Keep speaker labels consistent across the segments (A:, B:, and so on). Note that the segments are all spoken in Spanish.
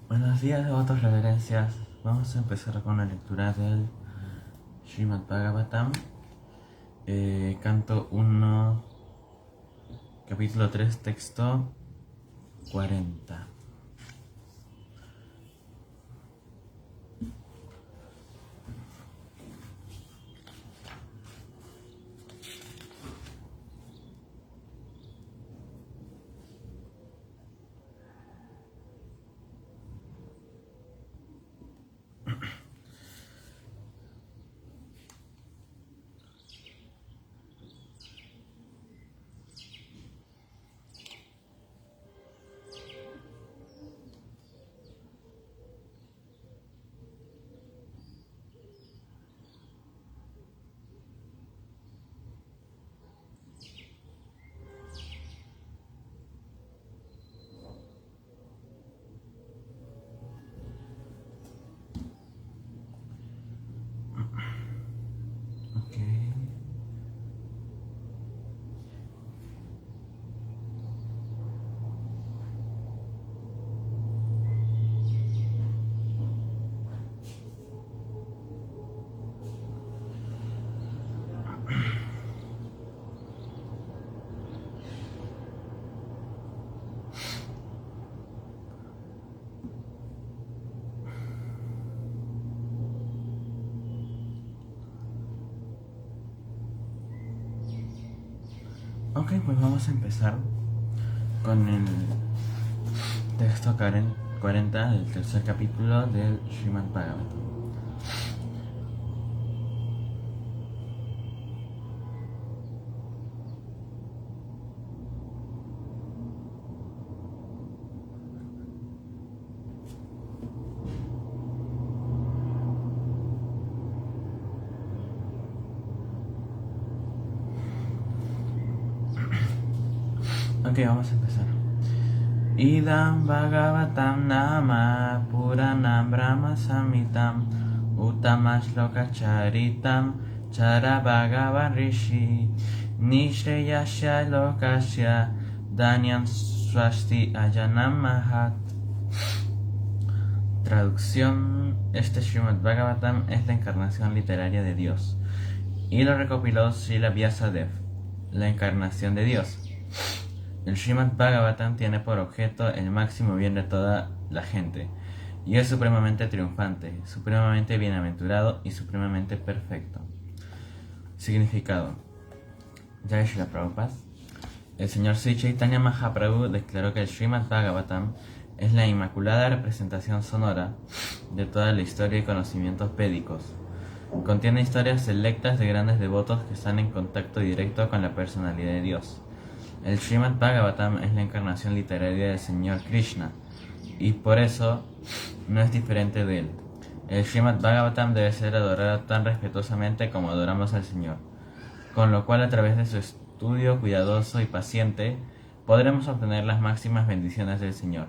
A: Buenos días, devotos, reverencias. Vamos a empezar con la lectura del Srimad Bhagavatam, canto 1, capítulo 3, texto 40. Ok. Ok, pues vamos a empezar con el texto 40 del tercer capítulo del Srimad Bhagavatam. Ok, vamos a empezar. Idam Bhagavatam Nama Puranam Brahma Samhitam Uttamashloka Chara Bhagavan Rishi Nishreyasya Lokasya Dhanyam Swasti Ayanam Mahat. Traducción: este Srimad Bhagavatam es la encarnación literaria de Dios y lo recopiló Srila Vyasadeva, la encarnación de Dios. El Srimad Bhagavatam tiene por objeto el máximo bien de toda la gente, y es supremamente triunfante, supremamente bienaventurado y supremamente perfecto. Significado: Jai Shri Prabhupada. El señor Sri Chaitanya Mahaprabhu declaró que el Srimad Bhagavatam es la inmaculada representación sonora de toda la historia y conocimientos védicos. Contiene historias selectas de grandes devotos que están en contacto directo con la personalidad de Dios. El Srimad Bhagavatam es la encarnación literaria del Señor Krishna, y por eso no es diferente de él. El Srimad Bhagavatam debe ser adorado tan respetuosamente como adoramos al Señor, con lo cual a través de su estudio cuidadoso y paciente podremos obtener las máximas bendiciones del Señor.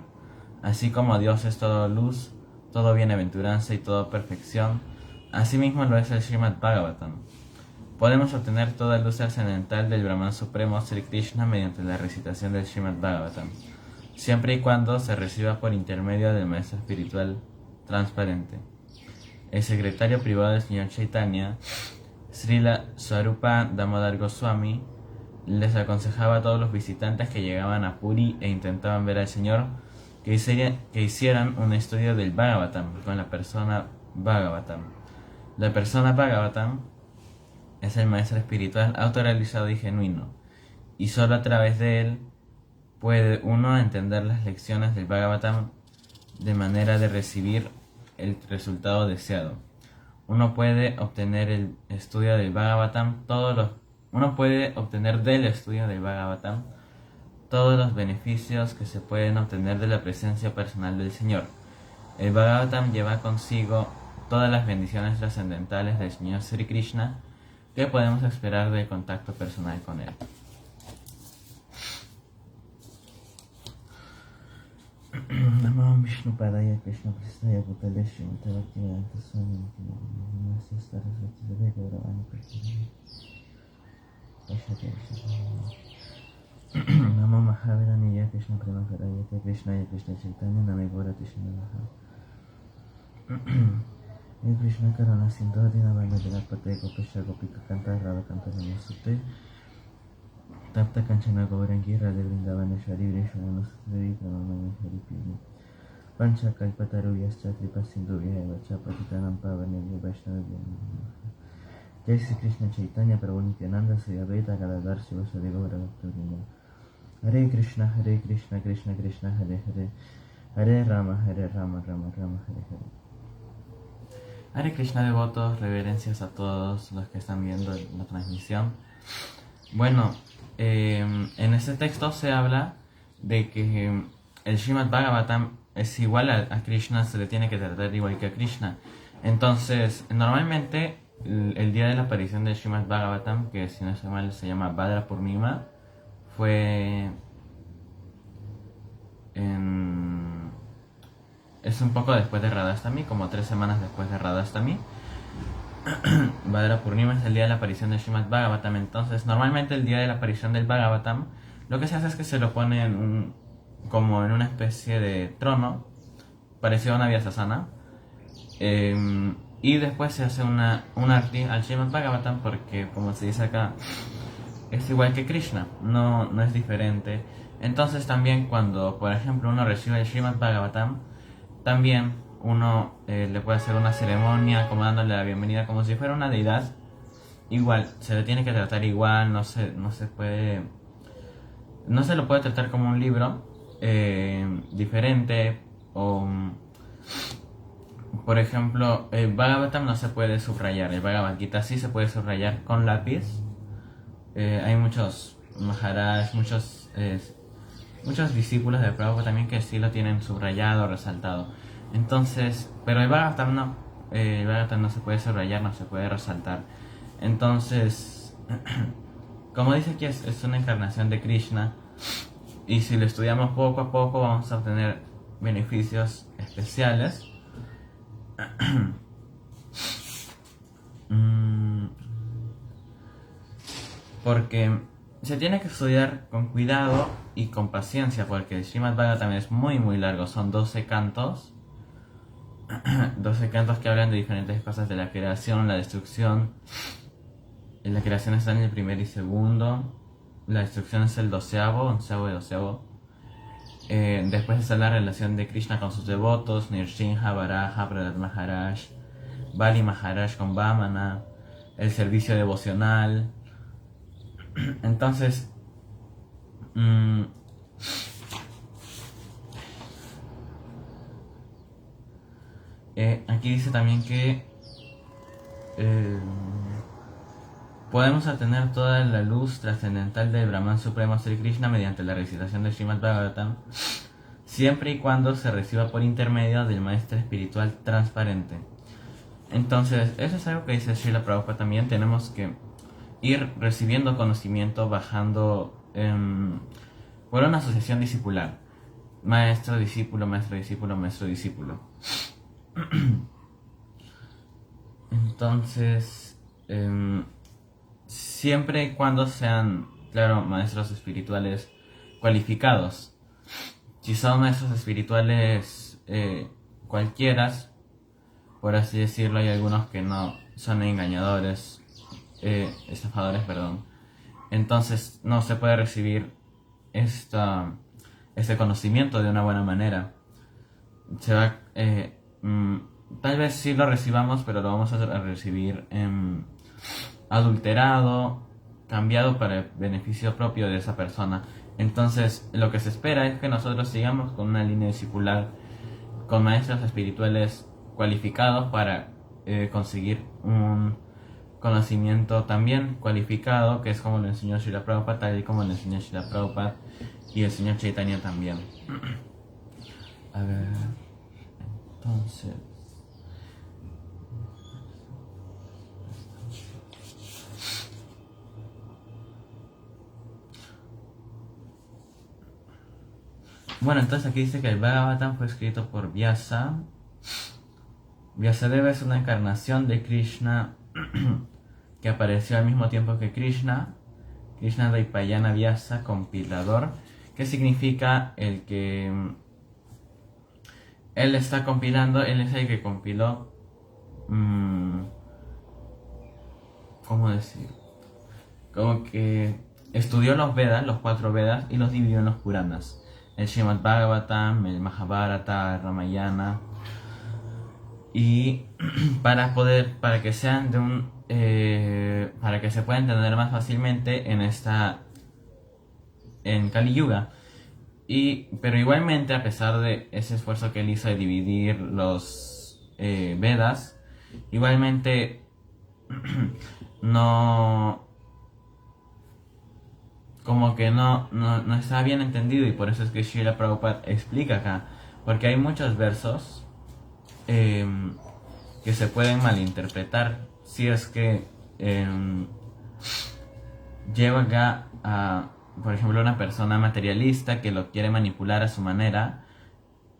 A: Así como Dios es todo luz, todo bienaventuranza y toda perfección, asimismo lo es el Srimad Bhagavatam. Podemos obtener toda luz trascendental del Brahman Supremo Sri Krishna mediante la recitación del Srimad Bhagavatam, siempre y cuando se reciba por intermedio del maestro espiritual transparente. El secretario privado del señor Chaitanya, Srila Swarupa Damodar Goswami, les aconsejaba a todos los visitantes que llegaban a Puri e intentaban ver al Señor que hicieran un estudio del Bhagavatam con la persona Bhagavatam. La persona Bhagavatam es el maestro espiritual autorrealizado y genuino, y solo a través de él puede uno entender las lecciones del Bhagavatam de manera de recibir el resultado deseado. Uno puede obtener del estudio del Bhagavatam todos los beneficios que se pueden obtener de la presencia personal del Señor. El Bhagavatam lleva consigo todas las bendiciones trascendentales del Señor Sri Krishna que podemos esperar del contacto personal con él. Namo Vishnu Padaya Krishna Prasthaya Bhutale Srimate Bhaktivedanta Swami Namaste Saraswati Devaya Gauravani Prasthaya. Namo Mahaviraniya Krishna Premakarayate Krishna Ya Krishna Chaitanya Namegora Krishna Namaha. Ye Krishna Karana Sindhu Dinavana Pate Gopesha Gopika Kanta Radha Kanta Namasute Tapta Kanchana Gaurangi Radha Vrindavana-shari Vrishwana Devi Pranamani Hari Pini Pancha Kalpataru Yascha Kripa Sindhu Vyaya Patitanam Pavanebhyo Vaishnavya. Jai Sri Krishna Chaitanya Prabhu Nityananda Sri Advaita Gadadhar Sivasadi Gaura Bhaktivinoda. Hare Krishna Krishna Krishna Hare Hare Hare Rama Rama Rama Hare Hare. Hare Krishna devotos, reverencias a todos los que están viendo la transmisión. Bueno, en este texto se habla de que el Srimad Bhagavatam es igual a Krishna, se le tiene que tratar igual que a Krishna. Entonces, normalmente el día de la aparición del Srimad Bhagavatam, que si no estoy mal se llama Bhadra Purnima, es un poco después de Radhastami, como 3 semanas después de Radhastami. Bhadra Purnima es el día de la aparición del Srimad Bhagavatam. Entonces, normalmente el día de la aparición del Bhagavatam, lo que se hace es que se lo pone como en una especie de trono, parecido a una Vyasasana, y después se hace un arti al Srimad Bhagavatam, porque como se dice acá, es igual que Krishna, no es diferente. Entonces también cuando, por ejemplo, uno recibe el Srimad Bhagavatam, también uno le puede hacer una ceremonia como dándole la bienvenida como si fuera una deidad. Igual, se le tiene que tratar igual, no se lo puede tratar como un libro diferente. O por ejemplo, el Bhagavatam no se puede subrayar, el Bhagavad Gita sí se puede subrayar con lápiz. Hay muchos Maharaj, muchos discípulos de Prabhupada también que sí lo tienen subrayado, resaltado. Entonces, pero el Bhagavatam no. El Bhagavatam no se puede subrayar, no se puede resaltar. Entonces, como dice aquí, es una encarnación de Krishna. Y si lo estudiamos poco a poco, vamos a obtener beneficios especiales. Porque se tiene que estudiar con cuidado y con paciencia, porque el Srimad Bhagavatam es muy muy largo, son 12 cantos. 12 cantos que hablan de diferentes cosas de la creación, la destrucción. La creación está en el primer y segundo, la destrucción es el 12avo, 11avo y 12avo. Después está la relación de Krishna con sus devotos, Nrsimha, Varaha, Prahlad Maharaj, Bali Maharaj con Vamana, el servicio devocional. Entonces, aquí dice también que podemos obtener toda la luz trascendental del Brahman Supremo Sri Krishna mediante la recitación del Srimad Bhagavatam, siempre y cuando se reciba por intermedio del maestro espiritual transparente. Entonces, eso es algo que dice Srila Prabhupada también. Tenemos que ir recibiendo conocimiento, bajando por una asociación discipular. Maestro, discípulo, maestro, discípulo, maestro, discípulo. Entonces, siempre y cuando sean, claro, maestros espirituales cualificados. Si son maestros espirituales cualquiera, por así decirlo, hay algunos que no son engañadores, estafadores, perdón. Entonces no se puede recibir este conocimiento de una buena manera. Tal vez sí lo recibamos, pero lo vamos a recibir adulterado, cambiado para el beneficio propio de esa persona. Entonces lo que se espera es que nosotros sigamos con una línea discipular, con maestros espirituales cualificados para conseguir un conocimiento también cualificado, que es como lo enseñó Srila Prabhupada, tal y como lo enseñó Srila Prabhupada y el señor Chaitanya también. A ver, entonces, bueno, entonces aquí dice que el Bhagavatam fue escrito por Vyasa. Vyasadeva es una encarnación de Krishna que apareció al mismo tiempo que Krishna Krishna Dvaipayana Vyasa, compilador, que significa el que él está compilando, él es el que compiló, ¿cómo decir? Como que estudió los Vedas, los 4 Vedas, y los dividió en los Puranas. El Srimad Bhagavatam, el Mahabharata, el Ramayana. Y para que sean de un para que se pueda entender más fácilmente en Kali Yuga. Pero igualmente, a pesar de ese esfuerzo que él hizo de dividir los Vedas, igualmente no, como que no está bien entendido, y por eso es que Srila Prabhupada explica acá, porque hay muchos versos que se pueden malinterpretar si es que lleva acá a, por ejemplo, una persona materialista que lo quiere manipular a su manera.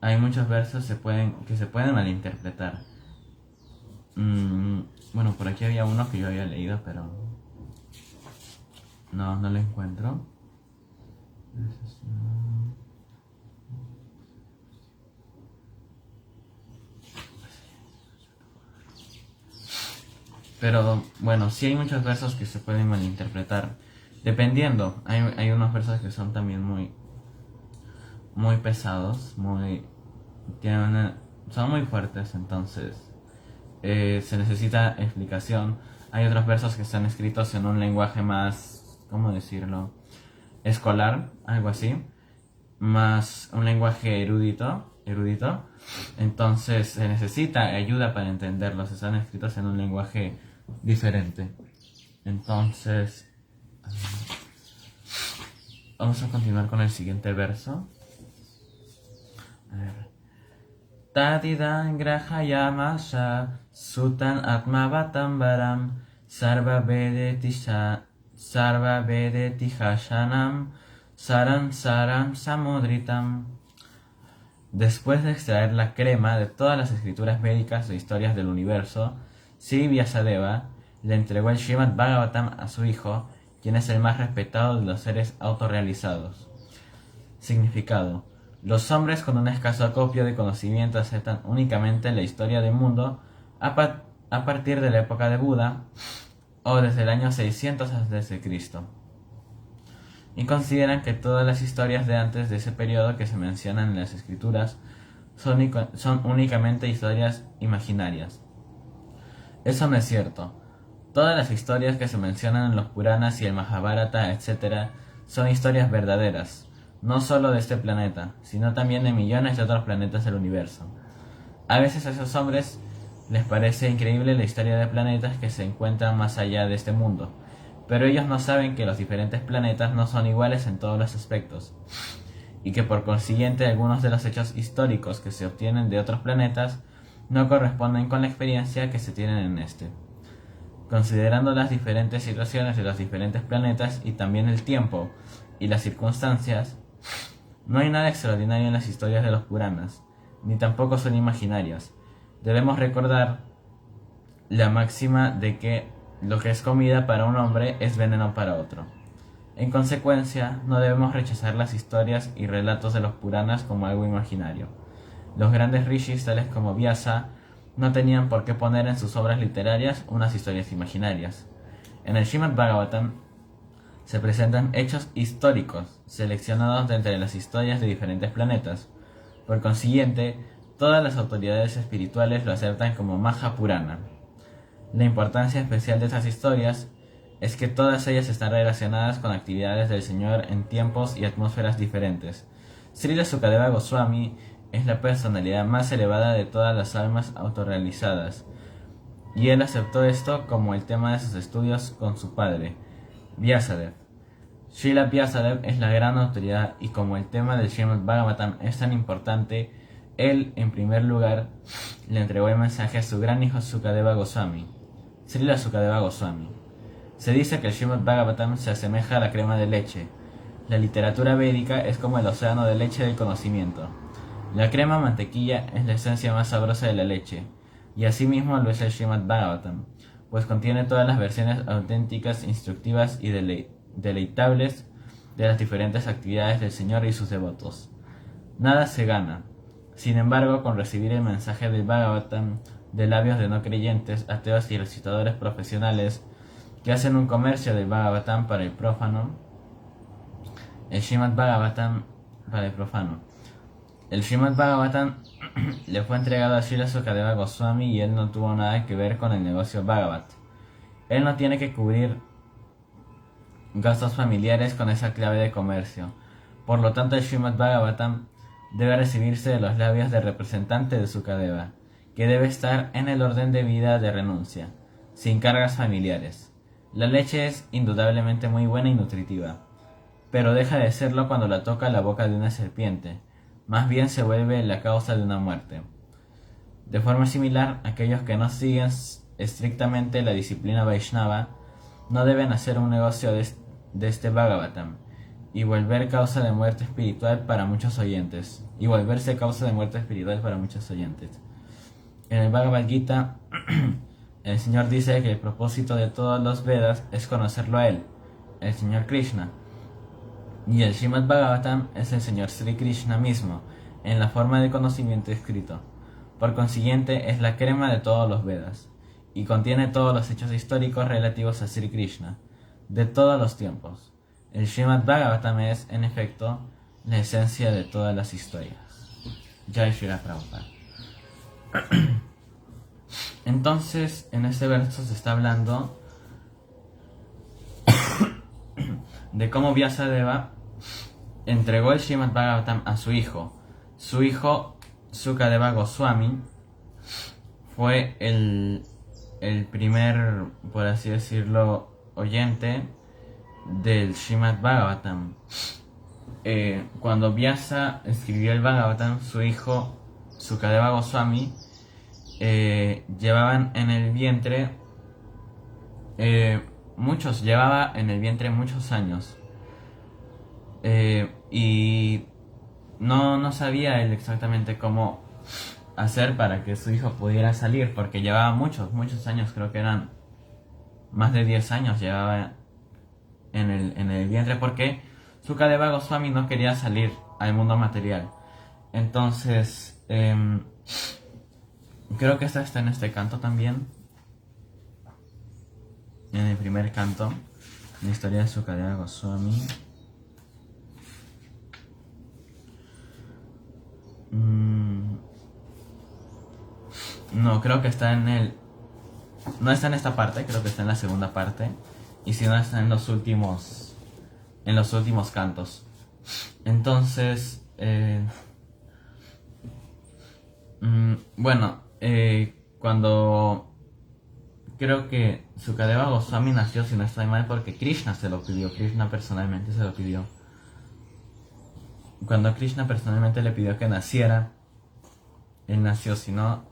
A: Hay muchos versos que se pueden malinterpretar. Bueno, por aquí había uno que yo había leído, pero no lo encuentro. Pero bueno, sí hay muchos versos que se pueden malinterpretar. Dependiendo, hay unos versos que son también muy pesados, son muy fuertes, entonces se necesita explicación. Hay otros versos que están escritos en un lenguaje más, ¿cómo decirlo?, escolar, algo así, más un lenguaje erudito. Entonces se necesita ayuda para entenderlos. Están escritos en un lenguaje diferente. Entonces vamos a continuar con el siguiente verso. A ver. Tadidan grahayamasa sutan atmavatam varam sarva vedeti hashanam saram samudritam. Después de extraer la crema de todas las escrituras védicas e historias del universo, Sri Vyasadeva le entregó el Srimad Bhagavatam a su hijo, quien es el más respetado de los seres autorrealizados. Significado: los hombres con un escaso acopio de conocimiento aceptan únicamente la historia del mundo a partir de la época de Buda o desde el año 600 a.C. y consideran que todas las historias de antes de ese periodo que se mencionan en las escrituras son únicamente historias imaginarias. Eso no es cierto. Todas las historias que se mencionan en los Puranas y el Mahabharata, etc., son historias verdaderas, no solo de este planeta, sino también de millones de otros planetas del universo. A veces a esos hombres les parece increíble la historia de planetas que se encuentran más allá de este mundo, pero ellos no saben que los diferentes planetas no son iguales en todos los aspectos, y que por consiguiente algunos de los hechos históricos que se obtienen de otros planetas no corresponden con la experiencia que se tienen en este. Considerando las diferentes situaciones de los diferentes planetas y también el tiempo y las circunstancias, no hay nada extraordinario en las historias de los Puranas, ni tampoco son imaginarias. Debemos recordar la máxima de que lo que es comida para un hombre es veneno para otro. En consecuencia, no debemos rechazar las historias y relatos de los Puranas como algo imaginario. Los grandes rishis, tales como Vyasa, no tenían por qué poner en sus obras literarias unas historias imaginarias. En el Srimad Bhagavatam se presentan hechos históricos seleccionados de entre las historias de diferentes planetas. Por consiguiente, todas las autoridades espirituales lo aceptan como Mahapurana. La importancia especial de estas historias es que todas ellas están relacionadas con actividades del Señor en tiempos y atmósferas diferentes. Srila Sukadeva Goswami es la personalidad más elevada de todas las almas autorrealizadas, y él aceptó esto como el tema de sus estudios con su padre, Vyasadeva. Srila Vyasadeva es la gran autoridad, y como el tema del Srimad Bhagavatam es tan importante, él, en primer lugar, le entregó el mensaje a su gran hijo Sukadeva Goswami, Srila Sukadeva Goswami. Se dice que el Srimad Bhagavatam se asemeja a la crema de leche. La literatura védica es como el océano de leche del conocimiento. La crema mantequilla es la esencia más sabrosa de la leche, y asimismo lo es el Srimad Bhagavatam, pues contiene todas las versiones auténticas, instructivas y deleitables de las diferentes actividades del Señor y sus devotos. Nada se gana, sin embargo, con recibir el mensaje del Bhagavatam de labios de no creyentes, ateos y recitadores profesionales que hacen un comercio del Bhagavatam para el profano, el Srimad Bhagavatam para el profano. El Srimad Bhagavatam le fue entregado a Srila Sukadeva Goswami y él no tuvo nada que ver con el negocio Bhagavat. Él no tiene que cubrir gastos familiares con esa clave de comercio. Por lo tanto, el Srimad Bhagavatam debe recibirse de los labios del representante de Sukadeva, que debe estar en el orden de vida de renuncia, sin cargas familiares. La leche es indudablemente muy buena y nutritiva, pero deja de serlo cuando la toca la boca de una serpiente. Más bien se vuelve la causa de una muerte. De forma similar, aquellos que no siguen estrictamente la disciplina Vaishnava no deben hacer un negocio de este Bhagavatam y volver causa de muerte espiritual para muchos oyentes. En el Bhagavad Gita, el Señor dice que el propósito de todos los Vedas es conocerlo a Él, el Señor Krishna. Y el Srimad Bhagavatam es el Señor Sri Krishna mismo, en la forma de conocimiento escrito. Por consiguiente, es la crema de todos los Vedas, y contiene todos los hechos históricos relativos a Sri Krishna, de todos los tiempos. El Srimad Bhagavatam es, en efecto, la esencia de todas las historias. Jai Shri Prabhupada. Entonces, en este verso se está hablando de cómo Vyasadeva entregó el Srimad Bhagavatam a su hijo. Su hijo, Sukadeva Goswami, fue el primer, por así decirlo, oyente del Srimad Bhagavatam. Cuando Vyasa escribió el Bhagavatam, su hijo, Sukadeva Goswami, llevaba en el vientre muchos años. Y no sabía él exactamente cómo hacer para que su hijo pudiera salir, porque llevaba muchos años, creo que eran más de 10 años llevaba en el vientre, porque Sukadeva Goswami no quería salir al mundo material. Entonces, creo que esta está en este canto también, en el primer canto, la historia de Sukadeva Goswami. No, creo que está no está en esta parte, creo que está en la segunda parte. Y si no, está en los últimos cantos. Entonces, cuando creo que Sukadeva Goswami nació, si no estoy mal, porque Krishna se lo pidió, Krishna personalmente se lo pidió. Cuando Krishna personalmente le pidió que naciera, él nació, si no,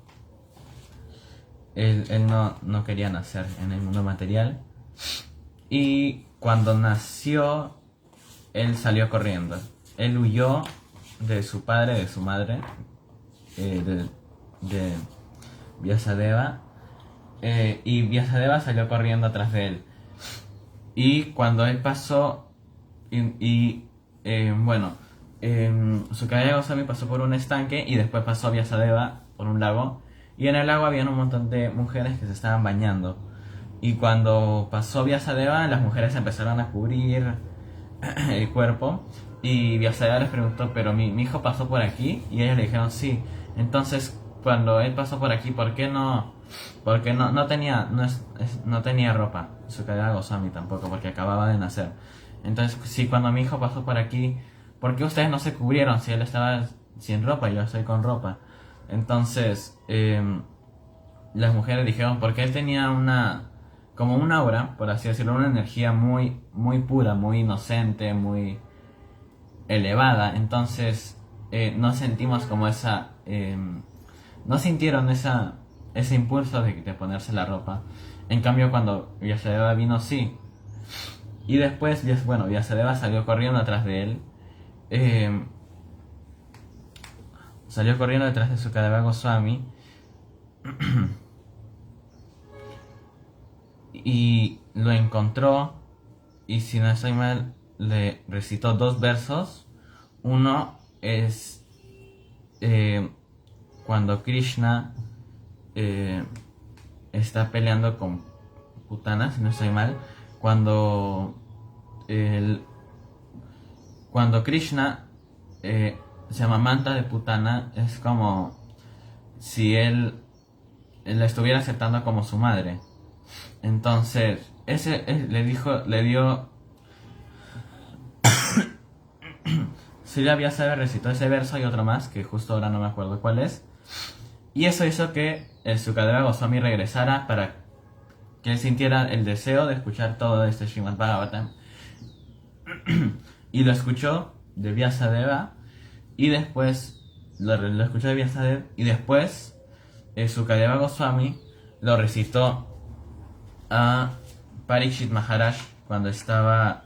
A: él no quería nacer en el mundo material. Y cuando nació, él salió corriendo. Él huyó de su padre, de su madre, de Vyasadeva, y Vyasadeva salió corriendo atrás de él. Y cuando él pasó, Sukadeva Goswami pasó por un estanque y después pasó Vyasadeva por un lago. Y en el lago había un montón de mujeres que se estaban bañando. Y cuando pasó Vyasadeva, las mujeres empezaron a cubrir el cuerpo. Y Vyasadeva les preguntó, ¿pero mi hijo pasó por aquí? Y ellos le dijeron, sí. Entonces, cuando él pasó por aquí, ¿por qué no? Porque no tenía ropa. Sukadeva Goswami tampoco, porque acababa de nacer. Entonces, sí, cuando mi hijo pasó por aquí, ¿por qué ustedes no se cubrieron? Si él estaba sin ropa y yo estoy con ropa. Entonces, las mujeres dijeron, porque él tenía como un aura, por así decirlo, una energía muy, muy pura, muy inocente, muy elevada. Entonces, no sentimos como no sintieron ese impulso de ponerse la ropa. En cambio, cuando Vyasadeva vino, sí. Y después, Vyasadeva salió corriendo atrás de él. Salió corriendo detrás de Sukadeva Goswami y lo encontró y si no estoy mal, le recitó dos versos. Uno es cuando Krishna está peleando con Putana, si no estoy mal, cuando el, cuando Krishna se amamanta de Putana, es como si él la estuviera aceptando como su madre. Entonces, le dio, Silvia Vyasa recitó ese verso y otro más, que justo ahora no me acuerdo cuál es. Y eso hizo que el Sukadeva Goswami regresara para que él sintiera el deseo de escuchar todo este Srimad Bhagavatam. Y lo escuchó de Vyasadeva, y después lo escuchó de Vyasadeva, y después Sukadeva Goswami lo recitó a Parikshit Maharaj cuando estaba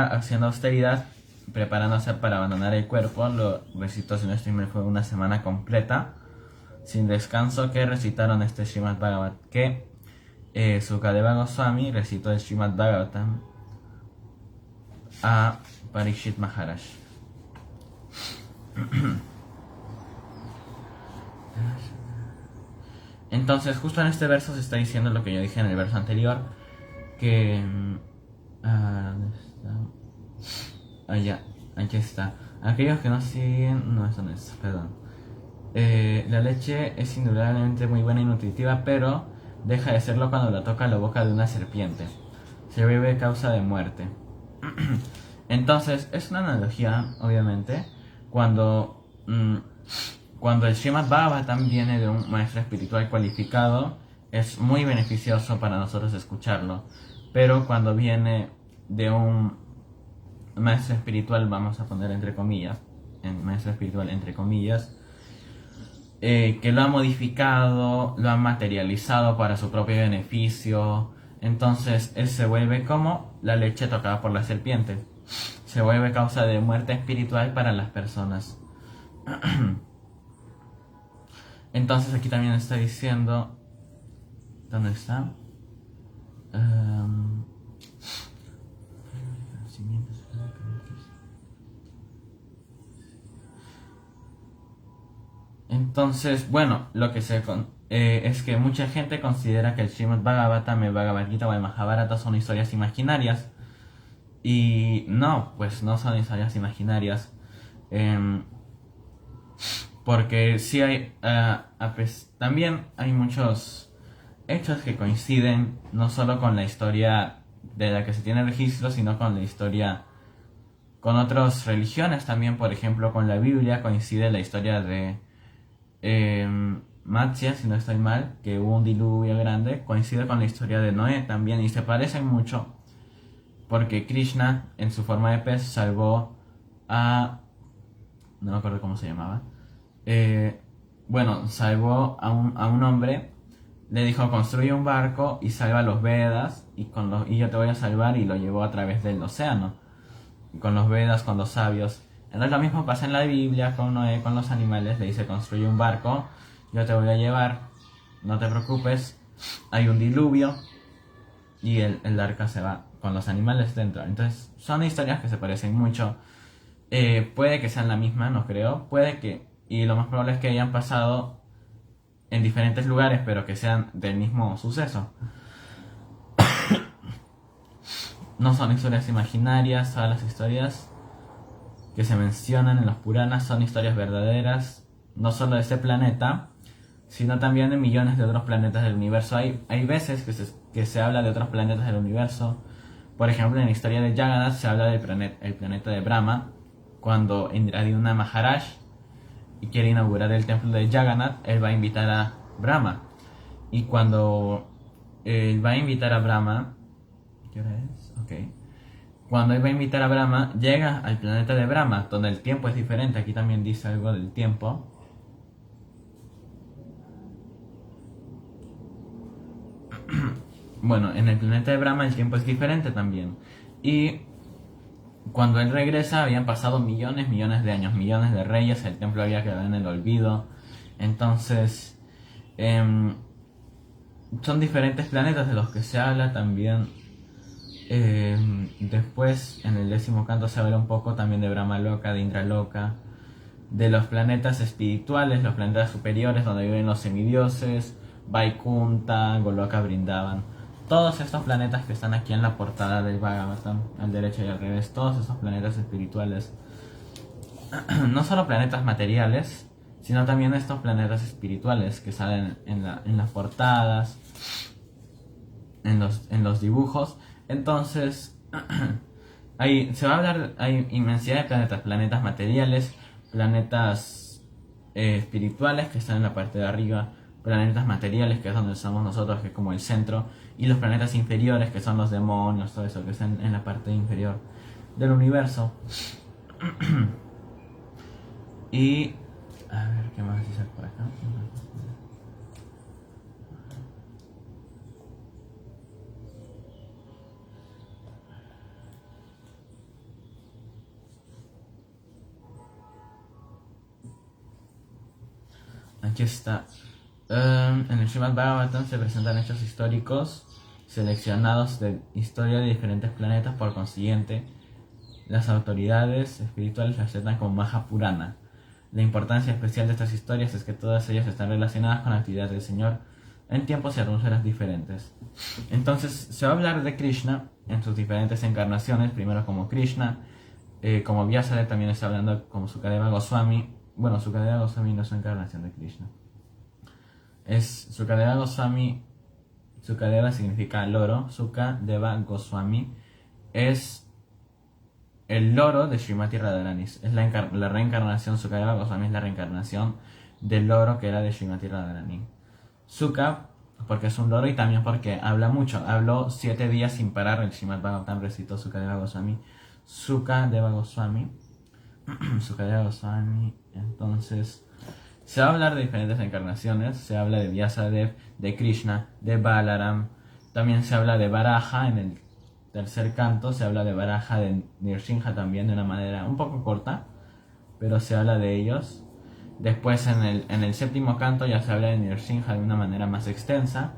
A: haciendo austeridad, preparándose para abandonar el cuerpo. Lo recitó, si no estoy mal, fue una semana completa sin descanso que recitaron este Srimad Bhagavatam, que Sukadeva Goswami recitó el Srimad Bhagavatam a Parikshit Maharaj. Entonces, justo en este verso se está diciendo lo que yo dije en el verso anterior, que ¿dónde está? Ya, aquí está. Aquellos que no siguen, no, eso no es, perdón. La leche es indudablemente muy buena y nutritiva, pero deja de serlo cuando la toca la boca de una serpiente. Se vuelve causa de muerte. Entonces, es una analogía, obviamente, cuando el Srimad Bhagavatam viene de un maestro espiritual cualificado, es muy beneficioso para nosotros escucharlo. Pero cuando viene de un maestro espiritual, vamos a poner entre comillas, maestro espiritual entre comillas, que lo ha modificado, lo ha materializado para su propio beneficio, entonces él se vuelve como la leche tocada por la serpiente. Se vuelve causa de muerte espiritual para las personas. Entonces aquí también está diciendo, ¿dónde está? Entonces, bueno, lo que es que mucha gente considera que el Srimad Bhagavatam, el Bhagavad Gita o el Mahabharata son historias imaginarias. Y no, pues no son historias imaginarias. Porque sí hay, también hay muchos hechos que coinciden no solo con la historia de la que se tiene registro, sino con la historia con otras religiones también. Por ejemplo, con la Biblia coincide la historia de Matsya, si no estoy mal, que hubo un diluvio grande. Coincide con la historia de Noé también, y se parecen mucho porque Krishna en su forma de pez salvó a... no me acuerdo cómo se llamaba. Salvó a un hombre. Le dijo: construye un barco y salva a los Vedas, y yo te voy a salvar, y lo llevó a través del océano, con los Vedas, con los sabios. Entonces lo mismo pasa en la Biblia con Noé, con los animales. Le dice: construye un barco, yo te voy a llevar, no te preocupes, hay un diluvio, y el arca se va con los animales dentro. Entonces son historias que se parecen mucho. Puede que sean la misma, no creo, y lo más probable es que hayan pasado en diferentes lugares, pero que sean del mismo suceso. No son historias imaginarias. Todas las historias que se mencionan en los Puranas son historias verdaderas, no solo de este planeta, sino también de millones de otros planetas del universo. Hay veces que se habla de otros planetas del universo. Por ejemplo, en la historia de Jagannath se habla del planeta de Brahma. Cuando Indradyumna Maharaj quiere inaugurar el templo de Jagannath, él va a invitar a Brahma. Y cuando él va a invitar a Brahma, ¿qué hora es? Ok. Cuando él va a invitar a Brahma, llega al planeta de Brahma, donde el tiempo es diferente. Aquí también dice algo del tiempo. Bueno, en el planeta de Brahma el tiempo es diferente también. Y cuando él regresa habían pasado millones de años, millones de reyes, el templo había quedado en el olvido. Entonces, son diferentes planetas de los que se habla también. Después, en el 10º canto se habla un poco también de Brahmaloka, de Indraloka, de los planetas espirituales, los planetas superiores donde viven los semidioses, Vaikunta, Goloka, Vrindavan. Todos estos planetas que están aquí en la portada del Bhagavatam, al derecho y al revés, todos estos planetas espirituales, no solo planetas materiales, sino también estos planetas espirituales que salen en las portadas, en los dibujos. Entonces, ahí se va a hablar, hay inmensidad de planetas, planetas materiales, planetas espirituales que están en la parte de arriba, planetas materiales que es donde estamos nosotros, que es como el centro, y los planetas inferiores que son los demonios, todo eso que están en la parte inferior del universo. Y a ver qué más dice por acá. Aquí está. En el Srimad Bhagavatam se presentan hechos históricos seleccionados de historia de diferentes planetas. Por consiguiente, las autoridades espirituales las aceptan como Mahapurana. La importancia especial de estas historias es que todas ellas están relacionadas con la actividad del Señor en tiempos y atmósferas diferentes. Entonces se va a hablar de Krishna en sus diferentes encarnaciones, primero como Krishna, como Vyasadeva también está hablando como Sukadeva Goswami. Bueno, Sukadeva Goswami no es una encarnación de Krishna. Es Sukadeva Goswami. Sukadeva significa loro. Sukadeva Goswami es el loro de Srimati Radharani. Es la reencarnación. Sukadeva Goswami es la reencarnación del loro que era de Srimati Radharani. Suka, porque es un loro y también porque habla mucho. Habló 7 días sin parar. El Srimad Bhagavatam recitó Sukadeva Goswami. Sukadeva Goswami. Sukadeva Goswami. Entonces, se va a hablar de diferentes encarnaciones. Se habla de Vyasadeva, de Krishna, de Balaram. También se habla de Varaha en el tercer canto. Se habla de Varaha, de Nrsimha también de una manera un poco corta, pero se habla de ellos. Después en el séptimo canto ya se habla de Nrsimha de una manera más extensa.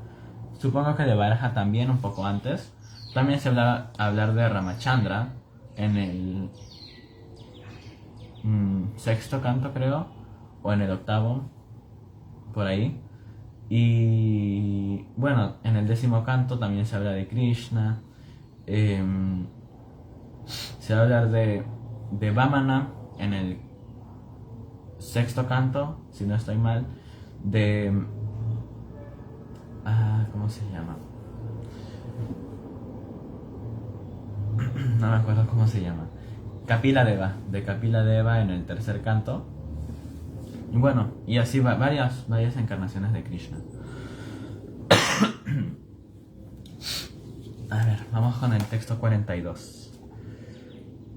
A: Supongo que de Varaha también un poco antes. También se habla hablar de Ramachandra en el sexto canto, creo, o en el octavo, por ahí. Y bueno, en el 10º canto también se habla de Krishna. Se va a hablar de Vamana en el sexto canto, si no estoy mal, de ¿cómo se llama? No me acuerdo cómo se llama. Kapila Deva, de Kapila Deva en el tercer canto. Y bueno, y así varias encarnaciones de Krishna. A ver, vamos con el texto 42.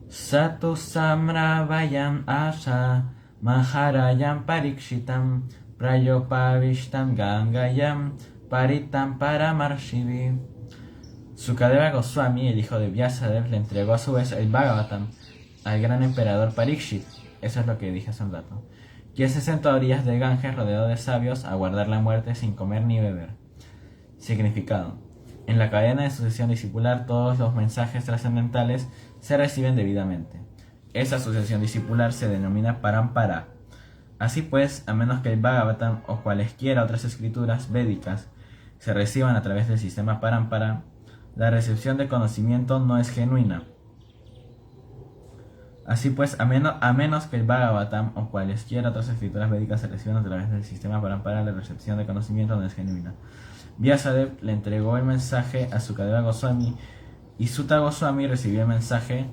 A: Satu Samravayam Asha Maharayam Parikshitam Prayopavishtam Gangayam Paritam Paramarshivi. Sukadeva Goswami, el hijo de Vyasadeva, le entregó a su vez el Bhagavatam al gran emperador Parikshit. Eso es lo que dije hace un rato. Que se sentó a orillas del Ganges rodeado de sabios a guardar la muerte sin comer ni beber. Significado: en la cadena de sucesión discipular todos los mensajes trascendentales se reciben debidamente. Esa sucesión discipular se denomina parampara. Así pues, a menos que el Bhagavatam o cualesquiera otras escrituras védicas se reciban a través del sistema parampara, la recepción de conocimiento no es genuina. Así pues, a menos que el Bhagavatam o cualesquiera otras escrituras védicas se reciban a través del sistema parampara, la recepción de conocimiento no es genuina. Vyasadeva le entregó el mensaje a Sukadeva Goswami y Suta Goswami recibió el mensaje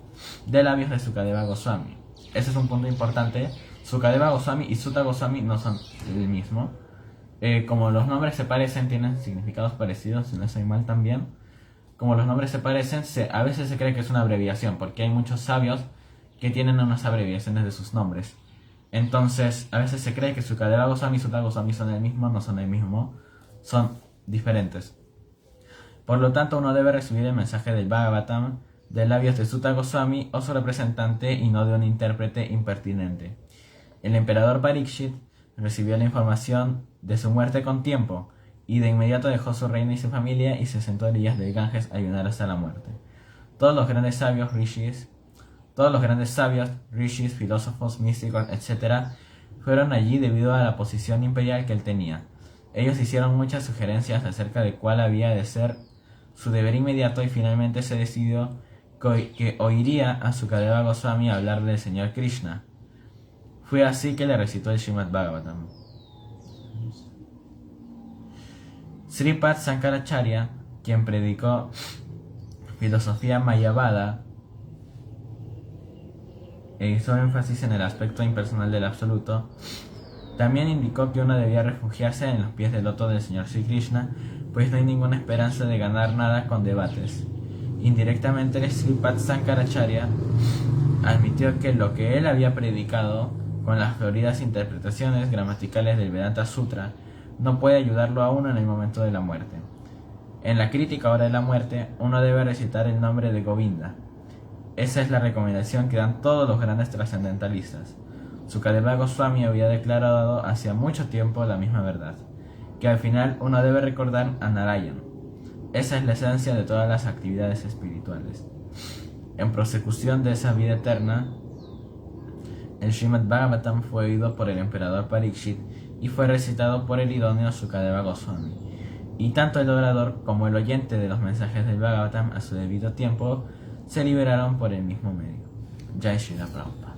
A: de labios de Sukadeva Goswami. Ese es un punto importante. Sukadeva Goswami y Suta Goswami no son el mismo. Como los nombres se parecen, tienen significados parecidos, si no estoy mal también. Como los nombres se parecen, a veces se cree que es una abreviación, porque hay muchos sabios que tienen unas abreviaciones de sus nombres. Entonces, a veces se cree que Sukadeva Goswami y Suta Goswami son el mismo, no son el mismo, son diferentes. Por lo tanto, uno debe recibir el mensaje del Bhagavatam de labios de Suta Goswami o su representante y no de un intérprete impertinente. El emperador Parikshit recibió la información de su muerte con tiempo y de inmediato dejó su reino y su familia y se sentó a orillas del Ganges a ayunar hasta la muerte. Todos los grandes sabios, rishis, filósofos, místicos, etc., fueron allí debido a la posición imperial que él tenía. Ellos hicieron muchas sugerencias acerca de cuál había de ser su deber inmediato y finalmente se decidió que oiría a Sukadeva Goswami hablar del Señor Krishna. Fue así que le recitó el Srimad Bhagavatam. Sripad Sankaracharya, quien predicó filosofía mayavada e hizo énfasis en el aspecto impersonal del absoluto, también indicó que uno debía refugiarse en los pies del loto del Señor Sri Krishna, pues no hay ninguna esperanza de ganar nada con debates. Indirectamente, Sripad Sankaracharya admitió que lo que él había predicado, con las floridas interpretaciones gramaticales del Vedanta Sutra, no puede ayudarlo a uno en el momento de la muerte. En la crítica hora de la muerte, uno debe recitar el nombre de Govinda. Esa es la recomendación que dan todos los grandes trascendentalistas. Sukadeva Goswami había declarado hacía mucho tiempo la misma verdad, que al final uno debe recordar a Narayan. Esa es la esencia de todas las actividades espirituales. En prosecución de esa vida eterna, el Srimad Bhagavatam fue oído por el emperador Parikshit y fue recitado por el idóneo Sukadeva Goswami. Y tanto el orador como el oyente de los mensajes del Bhagavatam a su debido tiempo se liberaron por el mismo medio. Jai Srila Prabhupada.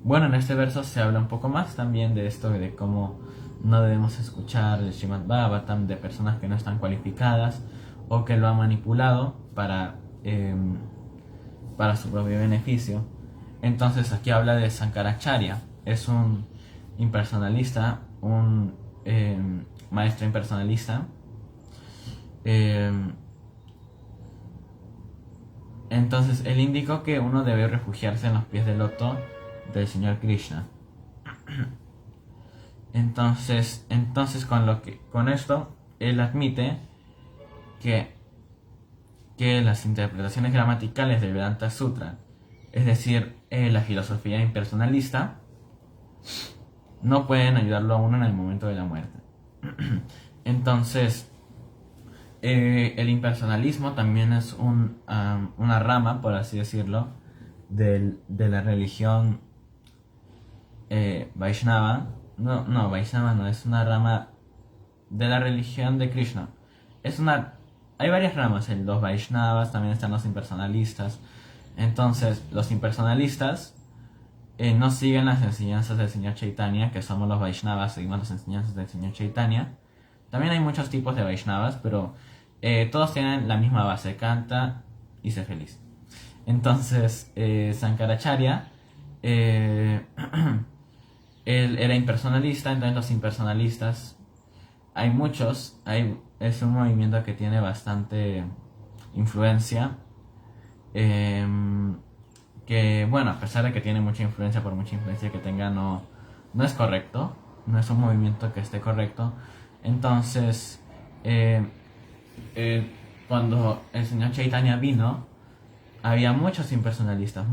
A: Bueno, en este verso se habla un poco más también de esto, de cómo no debemos escuchar el Srimad Bhagavatam de personas que no están cualificadas o que lo han manipulado para su propio beneficio. Entonces aquí habla de Sankaracharya, es un impersonalista, un maestro impersonalista. Entonces él indicó que uno debe refugiarse en los pies del loto del Señor Krishna. Entonces con esto él admite que las interpretaciones gramaticales del Vedanta Sutra, es decir, la filosofía impersonalista, no pueden ayudarlo a uno en el momento de la muerte. Entonces, el impersonalismo también es una rama, por así decirlo, de la religión Vaishnava. No, Vaishnava no, es una rama de la religión de Krishna. Hay varias ramas, en los Vaishnavas también están los impersonalistas. Entonces, los impersonalistas no siguen las enseñanzas del Señor Chaitanya, que somos los Vaishnavas, seguimos las enseñanzas del Señor Chaitanya. También hay muchos tipos de Vaishnavas, pero todos tienen la misma base: canta y sé feliz. Entonces, Sankaracharya, él era impersonalista. Entonces los impersonalistas, hay muchos, es un movimiento que tiene bastante influencia, que bueno, a pesar de que tiene mucha influencia, por mucha influencia que tenga, no es correcto, no es un movimiento que esté correcto. Entonces, cuando el señor Chaitanya vino, había muchos impersonalistas.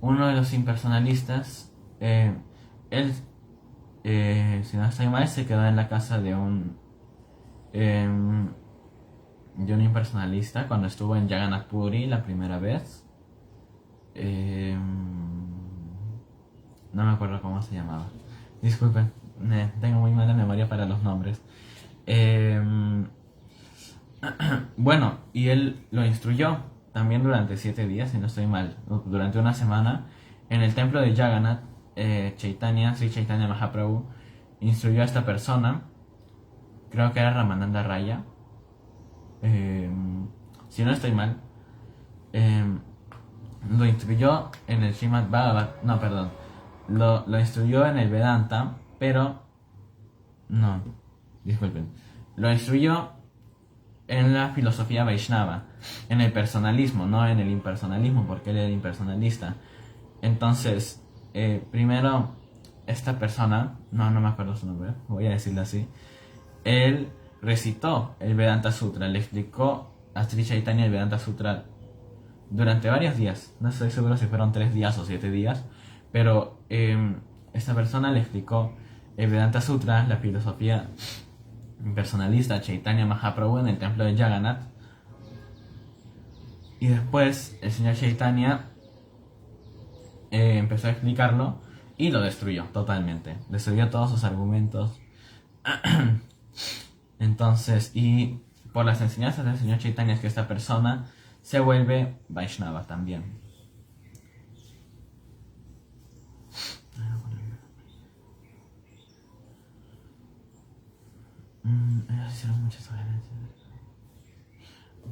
A: Uno de los impersonalistas, él, si no estoy mal, se quedó en la casa de un impersonalista cuando estuvo en Jagannath Puri la primera vez. No me acuerdo cómo se llamaba. Disculpen, tengo muy mala memoria para los nombres. Bueno, y él lo instruyó también durante 7 días, si no estoy mal, durante una semana, en el templo de Jagannath. Sri Chaitanya Mahaprabhu instruyó a esta persona, creo que era Ramananda Raya, si no estoy mal, lo instruyó en el Srimad Bhagavatam, no, perdón, lo instruyó en el Vedanta, pero no, disculpen, lo instruyó en la filosofía Vaishnava, en el personalismo, no en el impersonalismo, porque él era impersonalista. Entonces, primero, esta persona, no me acuerdo su nombre, voy a decirlo así, él recitó el Vedanta Sutra, le explicó a Sri Chaitanya el Vedanta Sutra durante varios días. No estoy seguro si fueron 3 días o 7 días, pero esta persona le explicó el Vedanta Sutra, la filosofía personalista Chaitanya Mahaprabhu en el templo de Jagannath. Y después el señor Chaitanya empezó a explicarlo y lo destruyó totalmente. Destruyó todos sus argumentos. Entonces, y por las enseñanzas del señor Chaitanya es que esta persona se vuelve Vaishnava también.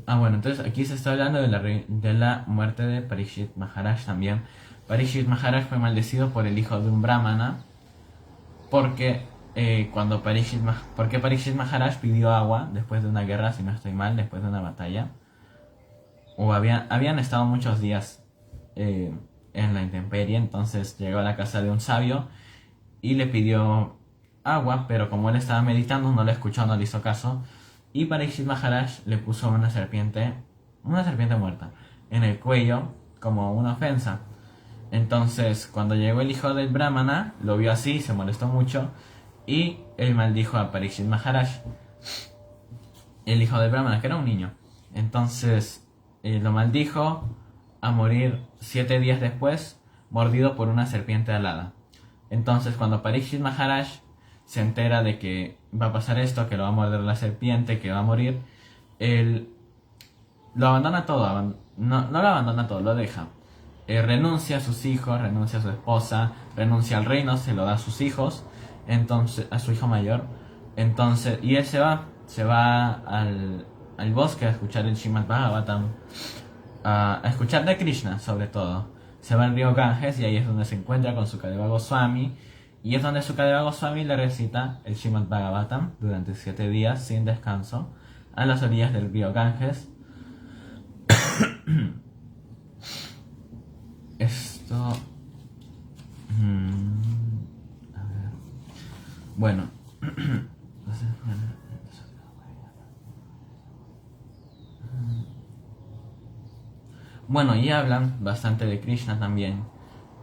A: Bueno, entonces aquí se está hablando de la muerte de Parikshit Maharaj también. Parikshit Maharaj fue maldecido por el hijo de un brahmana porque porque Parikshit Maharaj pidió agua después de una guerra, si no estoy mal, después de una batalla. Habían estado muchos días en la intemperie, entonces llegó a la casa de un sabio y le pidió agua, pero como él estaba meditando no le escuchó, no le hizo caso, y Parikshit Maharaj le puso una serpiente muerta en el cuello como una ofensa. Entonces cuando llegó el hijo del brahmana lo vio así, se molestó mucho y él maldijo a Parikshit Maharaj, el hijo del brahmana, que era un niño. Entonces lo maldijo a morir 7 días después, mordido por una serpiente alada. Entonces cuando Parikshit Maharaj se entera de que va a pasar esto, que lo va a morder la serpiente, que va a morir, él lo abandona todo, no lo abandona todo, lo deja. Renuncia a sus hijos, renuncia a su esposa, renuncia al reino, se lo da a sus hijos, entonces a su hijo mayor. Entonces, y él se va al bosque a escuchar el Srimad Bhagavatam, a escuchar de Krishna sobre todo. Se va al río Ganges y ahí es donde se encuentra con Sukadeva Goswami. Y es donde Sukadeva Goswami le recita el Srimad Bhagavatam durante 7 días sin descanso a las orillas del río Ganges. Esto... a ver. Bueno. Bueno, y hablan bastante de Krishna también.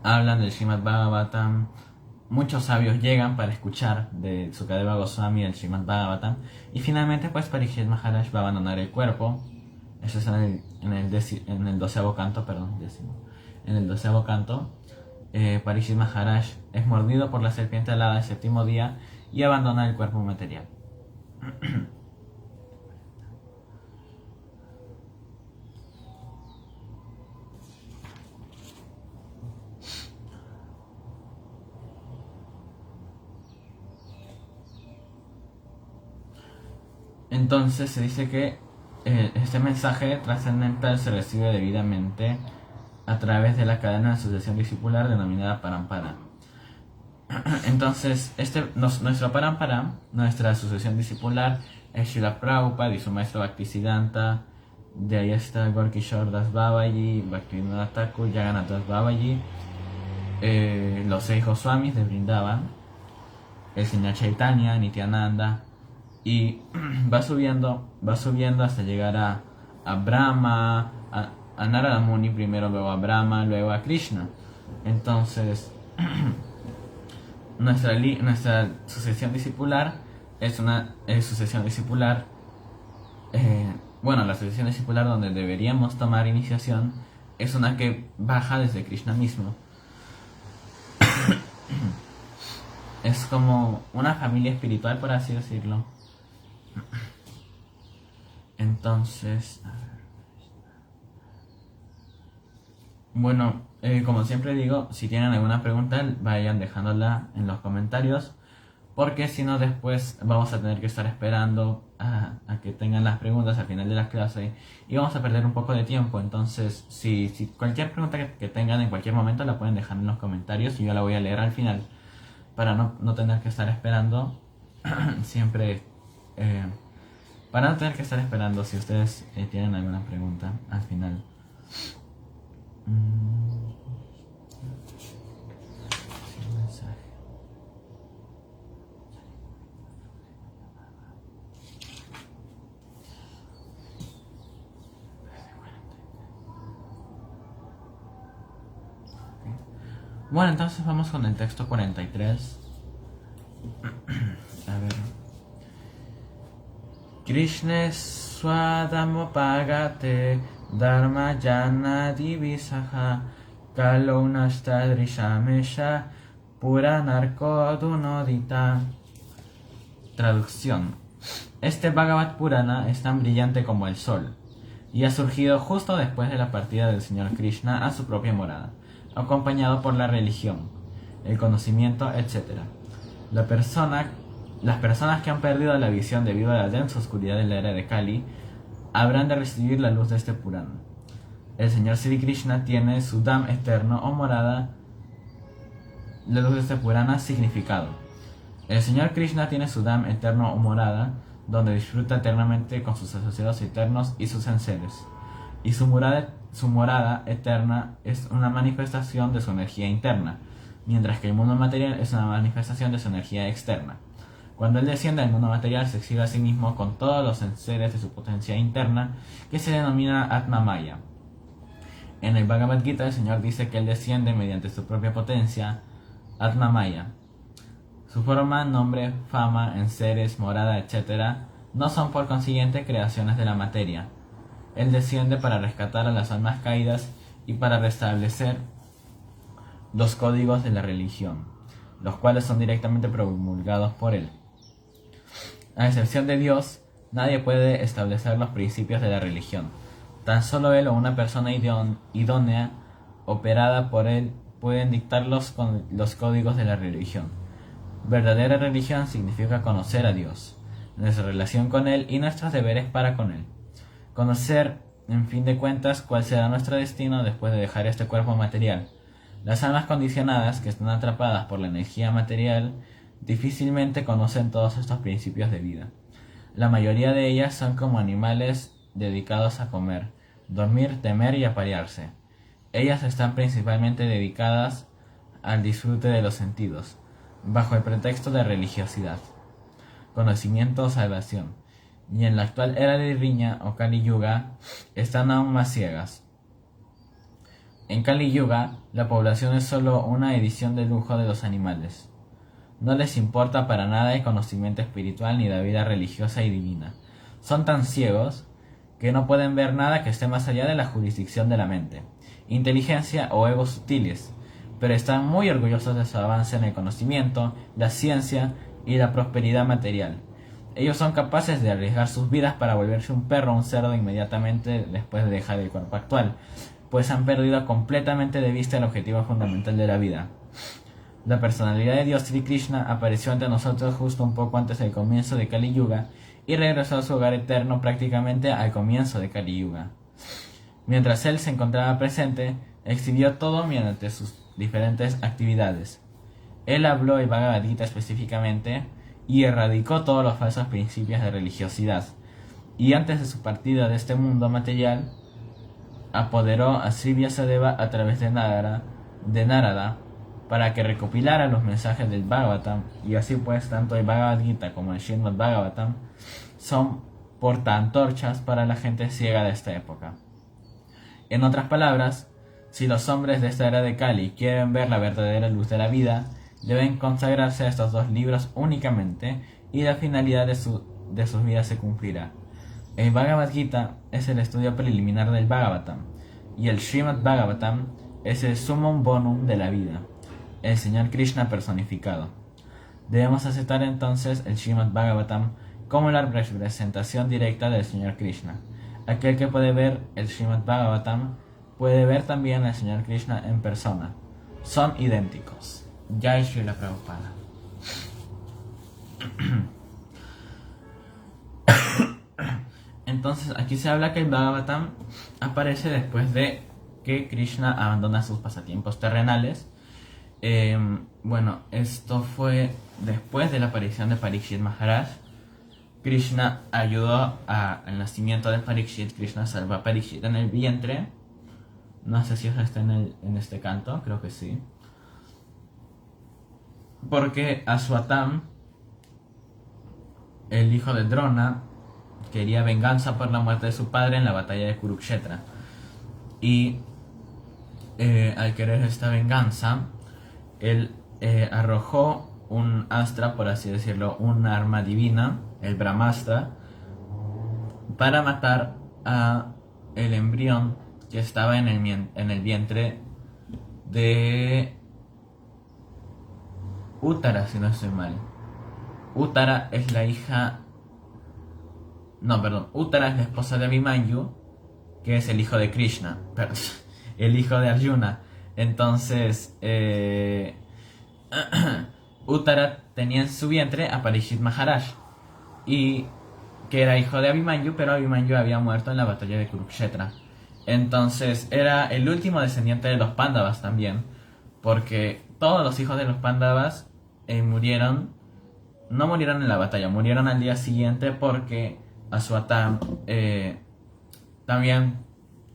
A: Hablan del Srimad Bhagavatam. Muchos sabios llegan para escuchar de Sukadeva Goswami el Srimad Bhagavatam. Y finalmente pues Parikshit Maharaj va a abandonar el cuerpo. Eso es en el 12º canto, perdón, en el 12º canto. Parikshit Maharaj es mordido por la serpiente alada el 7º día y abandona el cuerpo material. Entonces se dice que este mensaje trascendental se recibe debidamente a través de la cadena de asociación discipular denominada Parampara. Entonces, nuestro Parampara, nuestra asociación discipular, es Srila Prabhupada y su maestro Bhaktisiddhanta. De ahí está Gorkishore Das Babaji, Bhaktivinoda Thakur, Jagannath Das Babaji, los 6 Goswamis de Vrindavan, el señor Chaitanya, Nityananda, y va subiendo hasta llegar a Brahma, a Narada Muni primero, luego a Brahma, luego a Krishna. Entonces nuestra sucesión discipular es una sucesión discipular, la sucesión discipular donde deberíamos tomar iniciación es una que baja desde Krishna mismo. Es como una familia espiritual, por así decirlo. Entonces, bueno, como siempre digo, si tienen alguna pregunta, vayan dejándola en los comentarios, porque si no después vamos a tener que estar esperando a que tengan las preguntas al final de la clase y vamos a perder un poco de tiempo. Entonces, si cualquier pregunta que tengan en cualquier momento la pueden dejar en los comentarios y yo la voy a leer al final, para no tener que estar esperando siempre, para no tener que estar esperando si ustedes tienen alguna pregunta al final. Bueno, entonces vamos con el texto 43. Krishna swadamopagate dharma jana divisaha kalonastadrishamesha puranarko dunodita. Traducción. Este Bhagavad Purana es tan brillante como el sol y ha surgido justo después de la partida del Señor Krishna a su propia morada, acompañado por la religión, el conocimiento, etc. Las personas que han perdido la visión debido a la densa oscuridad de la era de Kali habrán de recibir la luz de este Purana. El Señor Sri Krishna tiene su Dham eterno o morada. La luz de este Purana significado. El Señor Krishna tiene su Dham eterno o morada, donde disfruta eternamente con sus asociados eternos y sus enseres. Y su morada eterna es una manifestación de su energía interna, mientras que el mundo material es una manifestación de su energía externa. Cuando él desciende al mundo material, se exhibe a sí mismo con todos los enseres de su potencia interna, que se denomina Atma Maya. En el Bhagavad Gita, el Señor dice que él desciende mediante su propia potencia, Atma Maya. Su forma, nombre, fama, enseres, morada, etc. no son por consiguiente creaciones de la materia. Él desciende para rescatar a las almas caídas y para restablecer los códigos de la religión, los cuales son directamente promulgados por él. A excepción de Dios, nadie puede establecer los principios de la religión. Tan solo él o una persona idónea, operada por él, pueden dictar los códigos de la religión. Verdadera religión significa conocer a Dios, nuestra relación con Él y nuestros deberes para con Él. Conocer, en fin de cuentas, cuál será nuestro destino después de dejar este cuerpo material. Las almas condicionadas, que están atrapadas por la energía material, difícilmente conocen todos estos principios de vida. La mayoría de ellas son como animales dedicados a comer, dormir, temer y aparearse. Ellas están principalmente dedicadas al disfrute de los sentidos, bajo el pretexto de religiosidad, conocimiento o salvación, y en la actual era de riña o Kali Yuga están aún más ciegas. En Kali Yuga, la población es solo una edición de lujo de los animales. No les importa para nada el conocimiento espiritual ni la vida religiosa y divina. Son tan ciegos que no pueden ver nada que esté más allá de la jurisdicción de la mente, inteligencia o egos sutiles, pero están muy orgullosos de su avance en el conocimiento, la ciencia y la prosperidad material. Ellos son capaces de arriesgar sus vidas para volverse un perro o un cerdo inmediatamente después de dejar el cuerpo actual, pues han perdido completamente de vista el objetivo fundamental de la vida. La personalidad de Dios Sri Krishna apareció ante nosotros justo un poco antes del comienzo de Kali Yuga y regresó a su hogar eterno prácticamente al comienzo de Kali Yuga. Mientras él se encontraba presente, exhibió todo mediante sus diferentes actividades. Él habló el Bhagavad Gita específicamente y erradicó todos los falsos principios de religiosidad, y antes de su partida de este mundo material, apoderó a Sri Vyasadeva a través de Narada para que recopilara los mensajes del Bhagavatam, y así pues tanto el Bhagavad Gita como el Srimad Bhagavatam son portaantorchas para la gente ciega de esta época. En otras palabras, si los hombres de esta era de Kali quieren ver la verdadera luz de la vida, deben consagrarse a estos dos libros únicamente y la finalidad de sus vidas se cumplirá. El Bhagavad Gita es el estudio preliminar del Bhagavatam y el Srimad Bhagavatam es el summum bonum de la vida, el Señor Krishna personificado. Debemos aceptar entonces el Srimad Bhagavatam como la representación directa del Señor Krishna. Aquel que puede ver el Srimad Bhagavatam puede ver también al Señor Krishna en persona. Son idénticos. Jai Srila Prabhupada. Entonces aquí se habla que el Bhagavatam aparece después de que Krishna abandona sus pasatiempos terrenales. Esto fue después de la aparición de Parikshit Maharaj. Krishna ayudó al nacimiento de Parikshit. Krishna salvó a Parikshit en el vientre. No sé si eso está en este canto, creo que sí. Porque Aswatam, el hijo de Drona, quería venganza por la muerte de su padre en la batalla de Kurukshetra. Y al querer esta venganza, él arrojó un astra, por así decirlo, un arma divina, el Brahmastra, para matar a el embrión que estaba en el vientre de Uttara, si no estoy mal. Uttara es la hija... No, perdón. Uttara es la esposa de Abhimanyu, que es el hijo de Krishna. Perdón, el hijo de Arjuna. Entonces, Uttara tenía en su vientre a Parikshit Maharaj, y que era hijo de Abhimanyu, pero Abhimanyu había muerto en la batalla de Kurukshetra. Entonces era el último descendiente de los Pándavas también, porque todos los hijos de los Pándavas murieron, no murieron en la batalla, murieron al día siguiente porque Ashwatthama, también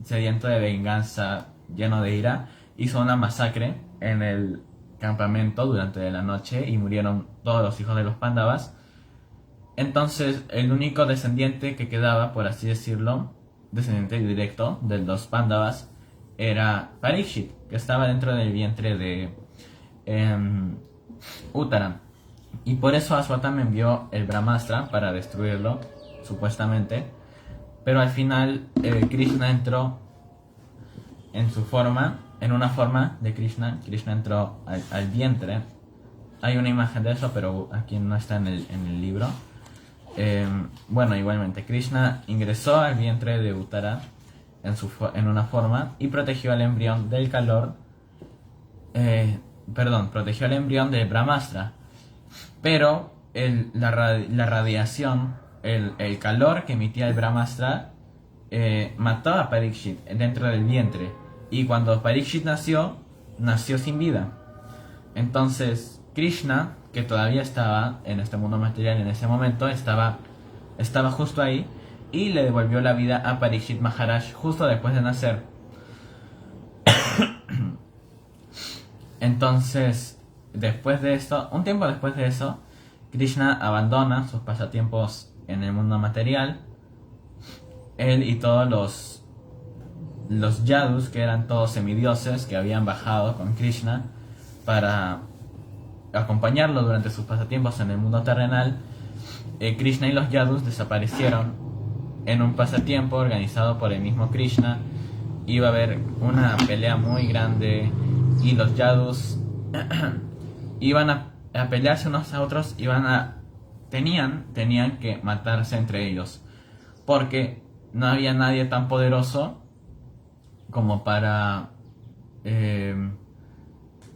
A: sediento de venganza, lleno de ira, hizo una masacre en el campamento durante la noche y murieron todos los hijos de los Pándavas. Entonces el único descendiente que quedaba, por así decirlo, descendiente directo de los Pándavas, era Parikshit, que estaba dentro del vientre de Uttara. Y por eso Ashwatthama envió el Brahmastra para destruirlo, supuestamente. Pero al final Krishna entró en su forma, en una forma de Krishna. Krishna entró al vientre. Hay una imagen de eso, pero aquí no está en el libro. Bueno, igualmente, Krishna ingresó al vientre de Uttara en una forma y protegió al embrión del calor. Protegió al embrión de Brahmastra. Pero la radiación, el calor que emitía el Brahmastra, mató a Parikshit dentro del vientre. Y cuando Parikshit nació sin vida. Entonces Krishna, que todavía estaba en este mundo material en ese momento, estaba justo ahí, y le devolvió la vida a Parikshit Maharaj justo después de nacer. Entonces, después de esto, un tiempo después de eso, Krishna abandona sus pasatiempos en el mundo material. Él y todos los Yadus, que eran todos semidioses que habían bajado con Krishna para acompañarlo durante sus pasatiempos en el mundo terrenal, Krishna y los Yadus desaparecieron en un pasatiempo organizado por el mismo Krishna. Iba a haber una pelea muy grande y los Yadus iban a pelearse unos a otros, tenían que matarse entre ellos, porque no había nadie tan poderoso como para...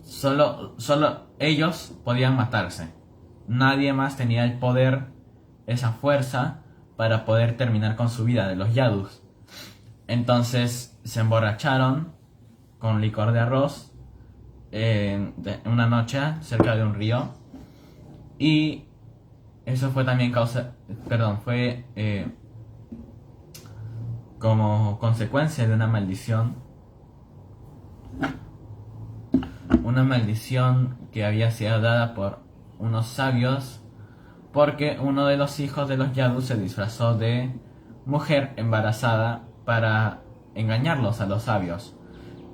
A: solo ellos podían matarse. Nadie más tenía el poder, esa fuerza, para poder terminar con su vida de los Yadus. Entonces se emborracharon con licor de arroz una noche cerca de un río, y eso fue también como consecuencia de una maldición que había sido dada por unos sabios, porque uno de los hijos de los Yadus se disfrazó de mujer embarazada para engañarlos a los sabios.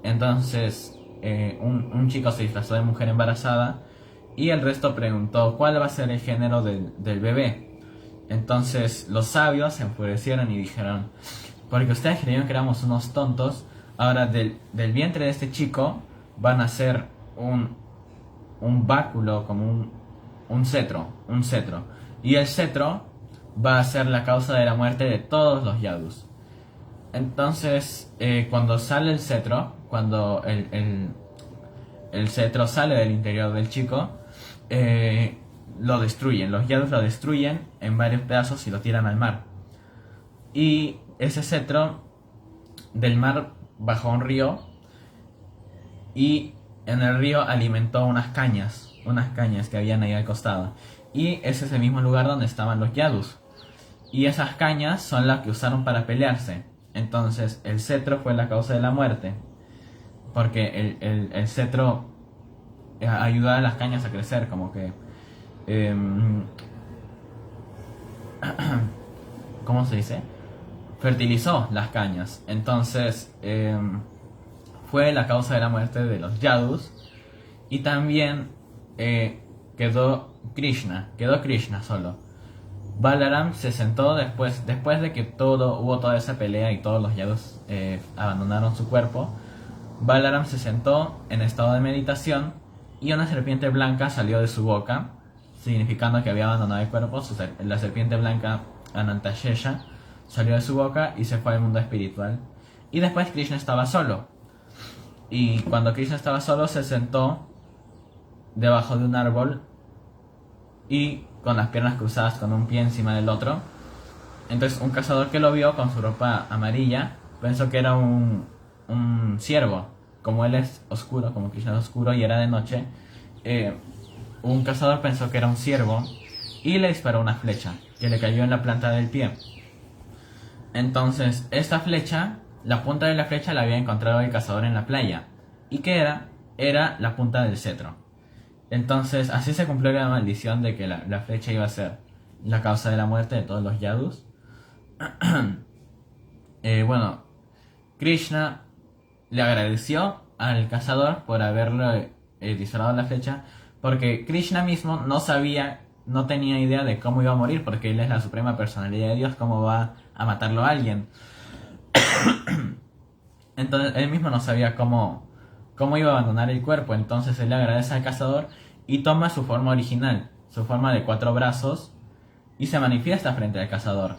A: Entonces un chico se disfrazó de mujer embarazada y el resto preguntó cuál va a ser el género del bebé. Entonces los sabios se enfurecieron y dijeron: porque ustedes creyeron que éramos unos tontos, ahora del vientre de este chico van a hacer un báculo, como un cetro, y el cetro va a ser la causa de la muerte de todos los Yadus. Entonces cuando sale el cetro, cuando el cetro sale del interior del chico, lo destruyen, los Yadus lo destruyen en varios pedazos y lo tiran al mar. Y ese cetro del mar bajó a un río, y en el río alimentó unas cañas que habían ahí al costado, y ese es el mismo lugar donde estaban los Yadus, y esas cañas son las que usaron para pelearse. Entonces el cetro fue la causa de la muerte, porque el cetro ayuda a las cañas a crecer, como que ¿cómo se dice? Fertilizó las cañas. Entonces fue la causa de la muerte de los Yadus. Y también quedó Krishna solo. Balaram se sentó después de que hubo toda esa pelea y todos los yadus abandonaron su cuerpo. Balaram se sentó en estado de meditación y una serpiente blanca salió de su boca, significando que había abandonado el cuerpo. La serpiente blanca Anantashesha salió de su boca y se fue al mundo espiritual. Y después Krishna estaba solo. Y cuando Krishna estaba solo se sentó debajo de un árbol y con las piernas cruzadas con un pie encima del otro. Entonces un cazador que lo vio con su ropa amarilla pensó que era un ciervo. Como él es oscuro, como Krishna es oscuro y era de noche, un cazador pensó que era un ciervo y le disparó una flecha que le cayó en la planta del pie. Entonces esta flecha, la punta de la flecha la había encontrado el cazador en la playa. ¿Y qué era? Era la punta del cetro. Entonces así se cumplió la maldición de que la flecha iba a ser la causa de la muerte de todos los yadus. Bueno, Krishna le agradeció al cazador por haberle disparado la flecha, porque Krishna mismo no tenía idea de cómo iba a morir, porque él es la suprema personalidad de Dios, cómo va a matarlo a alguien. Entonces él mismo no sabía cómo iba a abandonar el cuerpo. Entonces él le agradece al cazador y toma su forma original, su forma de 4 brazos, y se manifiesta frente al cazador,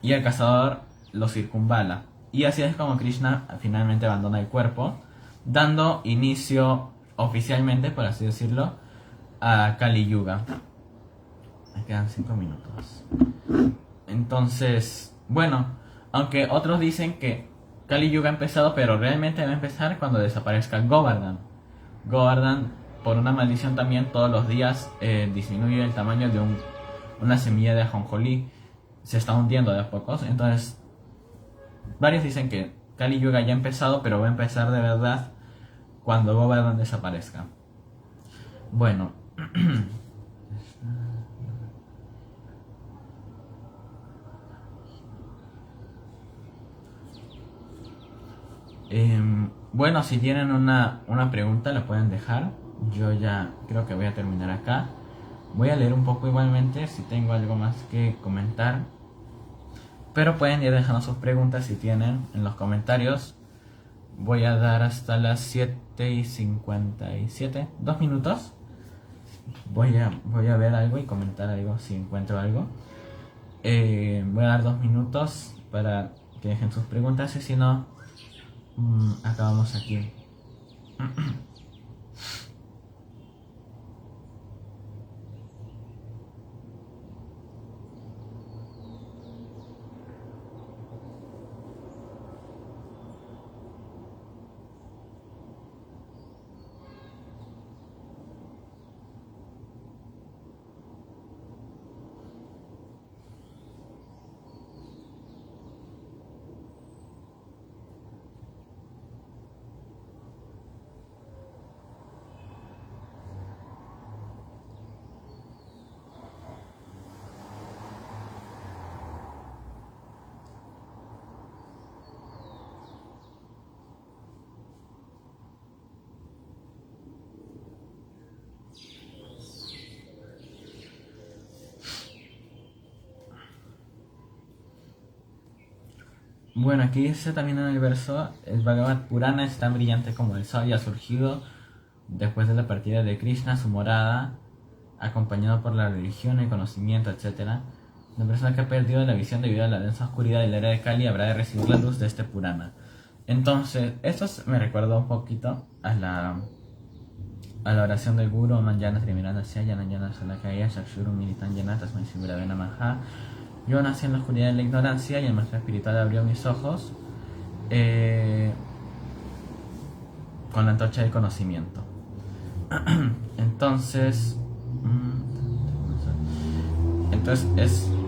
A: y el cazador lo circunvala. Y así es como Krishna finalmente abandona el cuerpo, dando inicio oficialmente, por así decirlo, a Kali Yuga. Me quedan 5 minutos. Entonces, bueno, aunque otros dicen que Kali Yuga ha empezado, pero realmente va a empezar cuando desaparezca Govardhan. Govardhan, por una maldición también, todos los días disminuye el tamaño de una semilla de ajonjolí. Se está hundiendo de a pocos. Entonces, varios dicen que Kali Yuga ya ha empezado, pero va a empezar de verdad cuando Govardhan desaparezca. Bueno. Bueno, si tienen una pregunta la pueden dejar. Yo ya creo que voy a terminar acá. Voy a leer un poco igualmente si tengo algo más que comentar. Pero pueden ir dejando sus preguntas si tienen en los comentarios. Voy a dar hasta las 7:57, 2 minutos. Voy a ver algo y comentar algo si encuentro algo. Voy a dar 2 minutos para que dejen sus preguntas y si no, acabamos aquí. Bueno, aquí dice también en el verso: el Bhagavad Purana es tan brillante como el sol y ha surgido después de la partida de Krishna a su morada, acompañado por la religión, el conocimiento, etc. La persona que ha perdido la visión debido a la densa oscuridad de la era de Kali habrá de recibir la luz de este Purana. Entonces, esto me recuerda un poquito a la oración del Guru: Manjana Trimirana Yanayana Salakaya Shakshuru Militan Yanatas Maisibravena Maha. Yo nací en la oscuridad de la ignorancia y el maestro espiritual abrió mis ojos con la antorcha del conocimiento. Entonces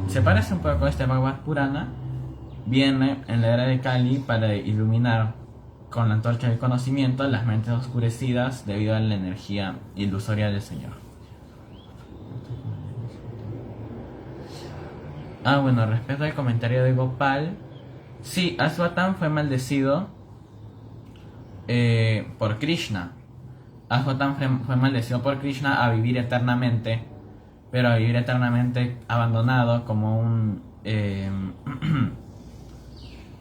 A: se parece un poco a este Bhagavad Purana. Viene en la era de Kali para iluminar con la antorcha del conocimiento las mentes oscurecidas debido a la energía ilusoria del Señor. Bueno, respecto al comentario de Gopal, sí, Aswatthama fue maldecido por Krishna. Aswatthama fue maldecido por Krishna a vivir eternamente pero a vivir eternamente abandonado como un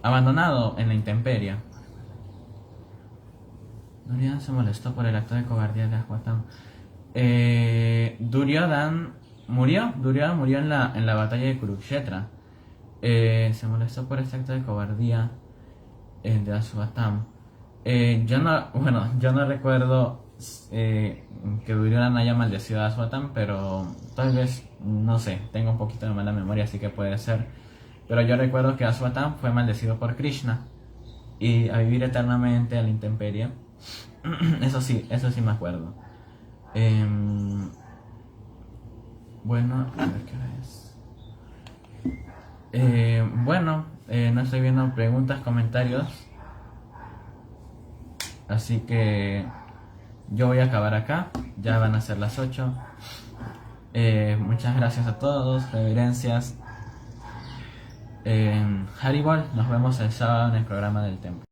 A: abandonado en la intemperie. Duryodhana se molestó por el acto de cobardía de Ashwatthama. Duryodhana murió en la batalla de Kurukshetra. Se molestó por este acto de cobardía de Ashwatthama. Yo no recuerdo que Duryodhana haya maldecido a Ashwatthama, pero tal vez, no sé, tengo un poquito de mala memoria, así que puede ser. Pero yo recuerdo que Ashwatthama fue maldecido por Krishna y a vivir eternamente a la intemperie. Eso sí me acuerdo. Bueno, a ver qué hora es. No estoy viendo preguntas, comentarios. Así que yo voy a acabar acá. Ya van a ser las 8. Muchas gracias a todos. Reverencias. Haribol, nos vemos el sábado en el programa del templo.